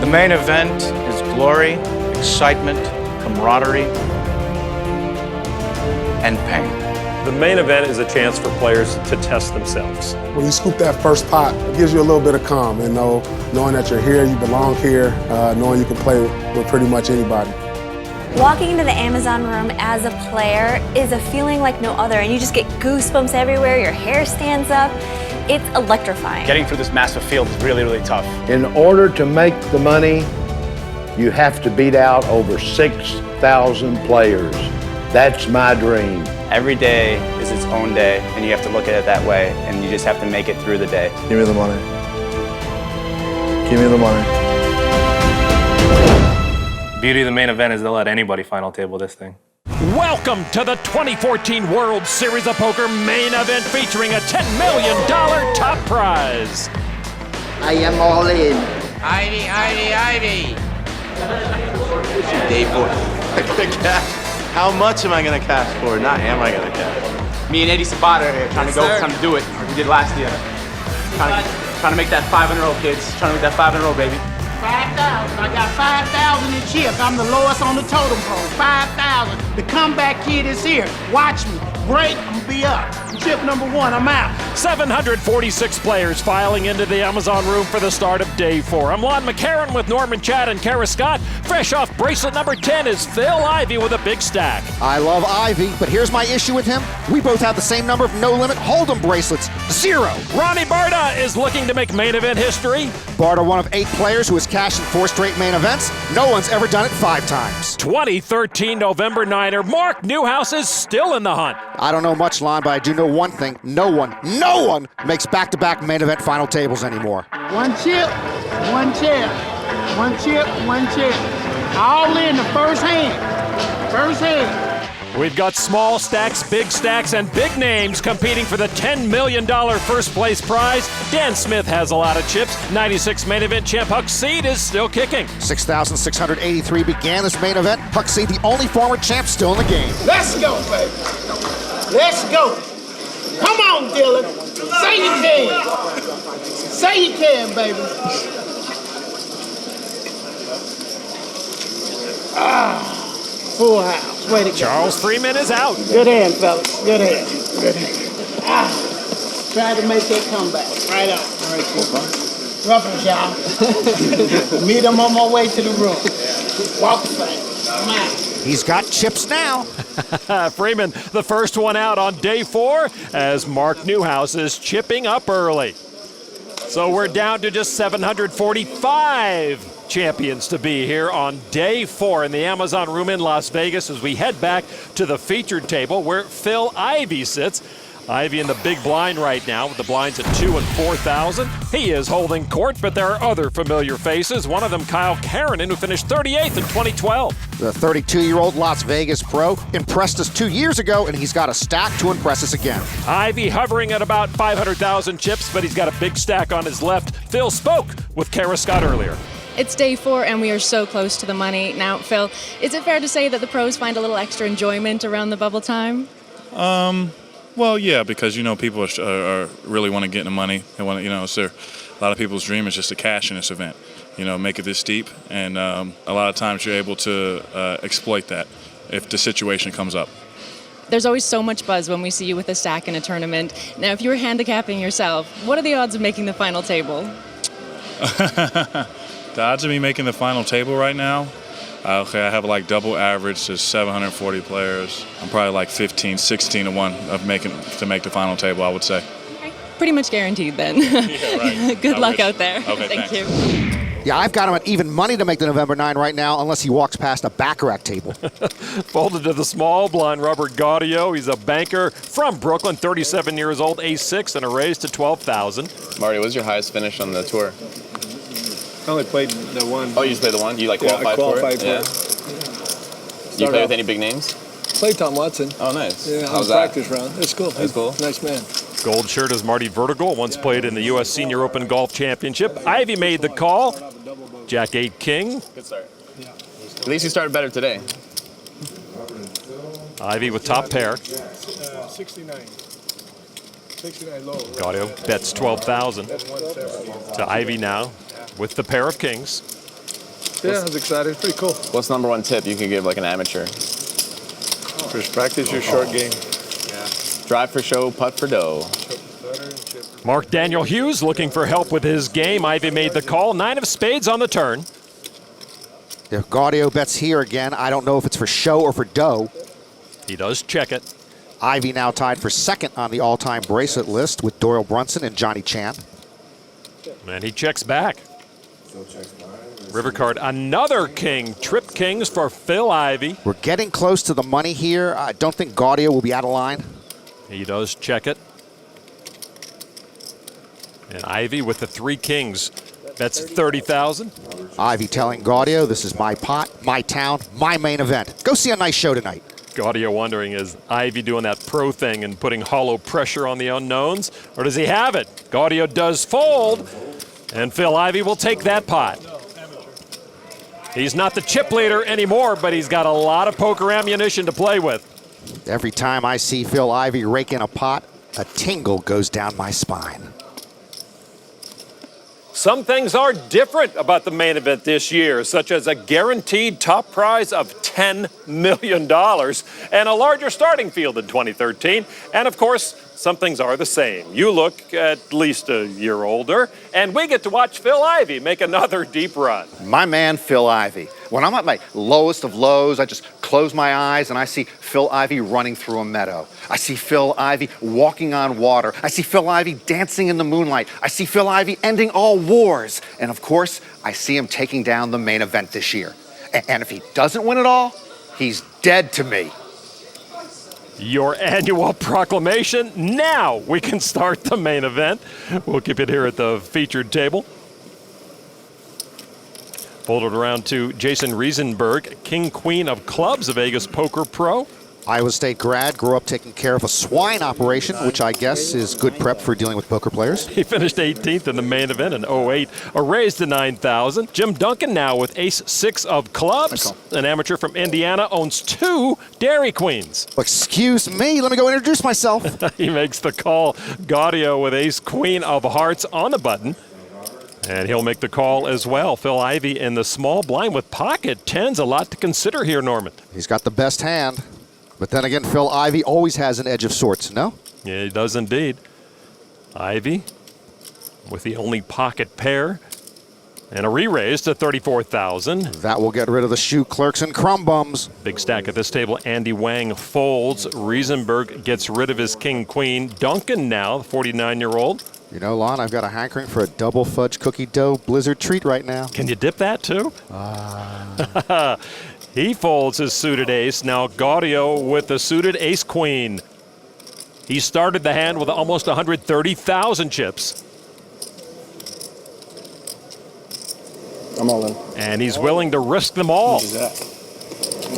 main event is glory, excitement, camaraderie, and pain. The main event is a chance for players to test themselves. When you scoop that first pot, it gives you a little bit of calm, knowing that you're here, you belong here, knowing you can play with pretty much anybody. Walking into the Amazon room as a player is a feeling like no other, and you just get goosebumps everywhere, your hair stands up. It's electrifying. Getting through this massive field is really, really tough. In order to make the money, you have to beat out over 6,000 players. That's my dream. Every day is its own day, and you have to look at it that way, and you just have to make it through the day. Give me the money. Give me the money. Beauty of the main event is they'll let anybody final table this thing. Welcome to the 2014 World Series of Poker main event featuring a $10 million top prize. I am all in. Ivy. Day 4. I'm gonna cash. How much am I gonna cash for? Not am I gonna cash. Me and Eddie Sabata are here trying to do it. We did last year. Trying to make that 5 in a row, kids. Trying to make that 5 in a row, baby. 5,000. I got 5,000 in chips. I'm the lowest on the totem pole. 5,000. The comeback kid is here. Watch me. Break. I'm gonna be up. Chip number 1. I'm out. 746 players filing into the Amazon room for the start of day 4. I'm Lon McCarron with Norman Chad and Kara Scott. Fresh off bracelet number 10 is Phil Ivey with a big stack. I love Ivy, but here's my issue with him. We both have the same number of no-limit Hold'em bracelets. 0. Ronnie Barta is looking to make main event history. Barta, one of 8 players who has cashed in 4 straight main events. No one's ever done it 5 times. 2013 November 9er, Mark Newhouse is still in the hunt. I don't know much, Lon, but I do know one thing. No one makes back-to-back main event final tables anymore. 1 chip, 1 chip. 1 chip, 1 chip. All in the first hand. First hand. We've got small stacks, and big names competing for the $10 million first place prize. Dan Smith has a lot of chips. 96 main event champ Huck Seed is still kicking. 6,683 began this main event. Huck Seed, the only former champ still in the game. Let's go, baby. Let's go. Come on, Dylan. Say you can. Say you can, baby. Full house. Way to go. Charles Freeman is out. Good hand, fellas. Good hand. Good hand. Tried to make that comeback. Right on. All right, Ruffles, y'all. Meet him on my way to the room. Walk the thing. Come on. He's got chips now. Freeman, the first one out on day 4 as Mark Newhouse is chipping up early. So we're down to just 745 champions to be here on day 4 in the Amazon room in Las Vegas as we head back to the featured table where Phil Ivey sits. Ivey in the big blind right now with the blinds at 2,000 and 4,000. He is holding court, but there are other familiar faces. One of them, Kyle Karanen, who finished 38th in 2012. The 32-year-old Las Vegas pro impressed us 2 years ago, and he's got a stack to impress us again. Ivey hovering at about 500,000 chips, but he's got a big stack on his left. Phil spoke with Kara Scott earlier. It's day 4 and we are so close to the money. Now, Phil, is it fair to say that the pros find a little extra enjoyment around the bubble time? Well, yeah, because, people are really want to get in the money. They want to, it's a lot of people's dream is just to cash in this event, make it this deep. And a lot of times you're able to exploit that if the situation comes up. There's always so much buzz when we see you with a stack in a tournament. Now, if you were handicapping yourself, what are the odds of making the final table? The odds of me making the final table right now, I have like double average to 740 players. I'm probably like 15, 16 to 1 of to make the final table, I would say. Okay. Pretty much guaranteed then. Yeah, right. Good luck out there. Okay, Thank you. Yeah, I've got him at even money to make the November 9 right now, unless he walks past a baccarat table. Folded to the small blind, Robert Gaudio. He's a banker from Brooklyn, 37 years old, ace-6, and a raise to 12,000. Marty, what's your highest finish on the tour? I only played the one. Oh, you just played the one? You qualified for it? Yeah. Do you play with any big names? Played Tom Watson. Oh, nice. Yeah, how's that? Practice round. It's cool. That's cool. Nice man. Gold shirt is Marty Vertical, once played in the U.S. Senior Open Golf Championship. Ivey made the call. Jack 8 King. Good start. At least you started better today. Ivey with top pair. 69. 69 low. Gaudio bets 12,000 to Ivey now with the pair of kings. Yeah, I was excited. Pretty cool. What's #1 tip you could give like an amateur? Just practice your short game. Drive for show, putt for dough. Mark Daniel Hughes looking for help with his game. Ivey made the call. 9 of spades on the turn. If Gaudio bets here again, I don't know if it's for show or for dough. He does check it. Ivey now tied for second on the all-time bracelet list with Doyle Brunson and Johnny Chan. And he checks back. River card, another king. Trip kings for Phil Ivey. We're getting close to the money here. I don't think Gaudio will be out of line. He does check it. And Ivey with the 3 kings. That's 30,000. Ivey telling Gaudio, this is my pot, my town, my main event. Go see a nice show tonight. Gaudio wondering, is Ivey doing that pro thing and putting hollow pressure on the unknowns? Or does he have it? Gaudio does fold. And Phil Ivey will take that pot. He's not the chip leader anymore, but he's got a lot of poker ammunition to play with. Every time I see Phil Ivey rake in a pot, a tingle goes down my spine. Some things are different about the main event this year, such as a guaranteed top prize of $10 million and a larger starting field in 2013. And of course, some things are the same. You look at least a year older, and we get to watch Phil Ivey make another deep run. My man, Phil Ivey. When I'm at my lowest of lows, I just close my eyes and I see Phil Ivey running through a meadow. I see Phil Ivey walking on water. I see Phil Ivey dancing in the moonlight. I see Phil Ivey ending all wars. And of course, I see him taking down the main event this year. And if he doesn't win it all, he's dead to me. Your annual proclamation. Now we can start the main event. We'll keep it here at the featured table. Folded around to Jason Riesenberg, King Queen of Clubs, a Vegas poker pro. Iowa State grad, grew up taking care of a swine operation, which I guess is good prep for dealing with poker players. He finished 18th in the main event in 08, a raise to 9,000. Jim Duncan now with ace-6 of clubs. An amateur from Indiana owns 2 Dairy Queens. Excuse me, let me go introduce myself. He makes the call. Gaudio with ace-queen of hearts on the button. And he'll make the call as well. Phil Ivey in the small blind with pocket tens. A lot to consider here, Norman. He's got the best hand. But then again, Phil Ivey always has an edge of sorts, no? Yeah, he does indeed. Ivey with the only pocket pair. And a re-raise to 34,000. That will get rid of the shoe clerks and crumb bums. Big stack at this table. Andy Wang folds. Riesenberg gets rid of his king-queen. Duncan now, the 49-year-old. You know, Lon, I've got a hankering for a double fudge cookie dough blizzard treat right now. Can you dip that too? He folds his suited ace. Now Gaudio with the suited ace-queen. He started the hand with almost 130,000 chips. I'm all in. And he's willing to risk them all. What is that?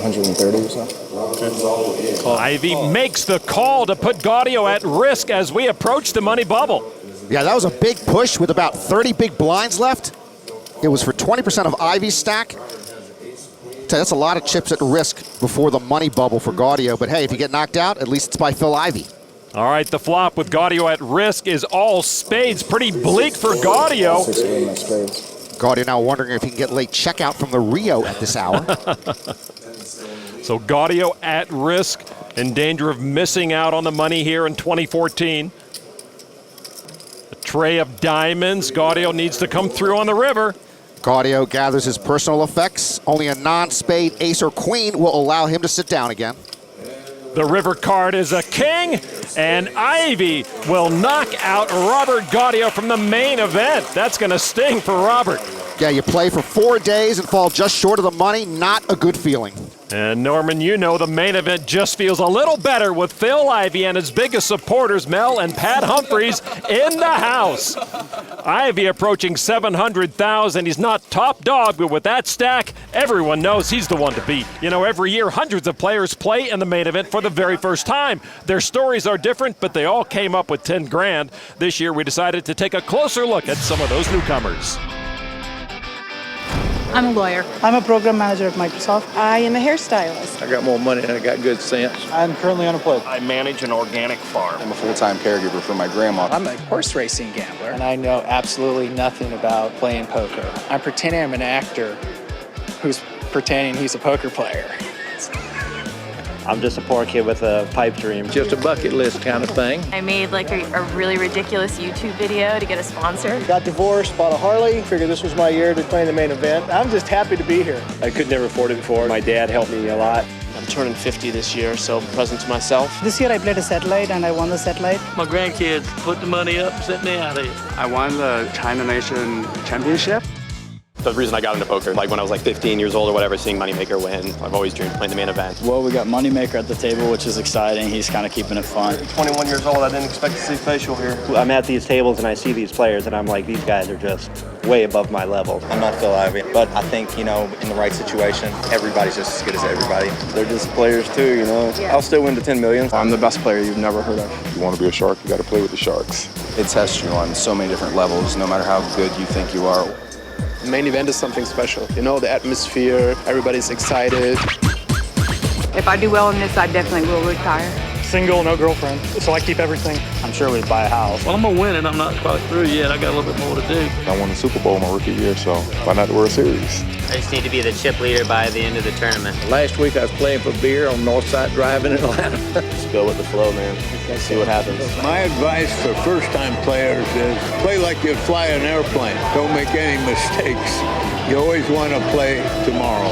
130 or so? Okay. Ivey makes the call to put Gaudio at risk as we approach the money bubble. Yeah, that was a big push with about 30 big blinds left. It was for 20% of Ivey's stack. That's a lot of chips at risk before the money bubble for Gaudio. But hey, if you get knocked out, at least it's by Phil Ivey. All right, the flop with Gaudio at risk is all spades. Pretty bleak for Gaudio. Gaudio now wondering if he can get late checkout from the Rio at this hour. So Gaudio at risk, in danger of missing out on the money here in 2014. A tray of diamonds. Gaudio needs to come through on the river. Gaudio gathers his personal effects. Only a non-spade ace or queen will allow him to sit down again. The river card is a king, and Ivey will knock out Robert Gaudio from the main event. That's going to sting for Robert. Yeah, you play for 4 days and fall just short of the money. Not a good feeling. And Norman, you know the main event just feels a little better with Phil Ivey and his biggest supporters, Mel and Pat Humphreys, in the house. Ivey approaching 700,000. He's not top dog, but with that stack, everyone knows he's the one to beat. You know, every year, hundreds of players play in the main event for the very first time. Their stories are different, but they all came up with 10 grand. This year, we decided to take a closer look at some of those newcomers. I'm a lawyer. I'm a program manager at Microsoft. I am a hairstylist. I got more money than I got good sense. I'm currently unemployed. I manage an organic farm. I'm a full-time caregiver for my grandma. I'm a horse racing gambler, and I know absolutely nothing about playing poker. I pretend I'm an actor who's pretending he's a poker player. I'm just a poor kid with a pipe dream. Just a bucket list kind of thing. I made like a really ridiculous YouTube video to get a sponsor. Got divorced, bought a Harley, figured this was my year to play in the main event. I'm just happy to be here. I could never afford it before. My dad helped me a lot. I'm turning 50 this year, so present to myself. This year I played a satellite and I won the satellite. My grandkids put the money up and sent me out of here. I won the China Nation Championship. The reason I got into poker, like when I was like 15 years old or whatever, seeing Moneymaker win, I've always dreamed of playing the main event. Well, we got Moneymaker at the table, which is exciting. He's kind of keeping it fun. 21 years old, I didn't expect to see facial here. I'm at these tables and I see these players and I'm like, these guys are just way above my level. I'm not Phil Ivey, but I think, in the right situation, everybody's just as good as everybody. They're just players too, Yeah. I'll still win the 10 million. I'm the best player you've never heard of. If you want to be a shark, you got to play with the sharks. It tests you on so many different levels, no matter how good you think you are. The main event is something special. The atmosphere, everybody's excited. If I do well in this, I definitely will retire. Single, no girlfriend, so I keep everything. I'm sure we'd buy a house. Well, I'm going to win, and I'm not quite through yet. I got a little bit more to do. I won the Super Bowl my rookie year, so why not the World Series? I just need to be the chip leader by the end of the tournament. Last week I was playing for beer on Northside Drive in Atlanta. Just go with the flow, man. See what happens. My advice for first-time players is play like you'd fly an airplane. Don't make any mistakes. You always want to play tomorrow.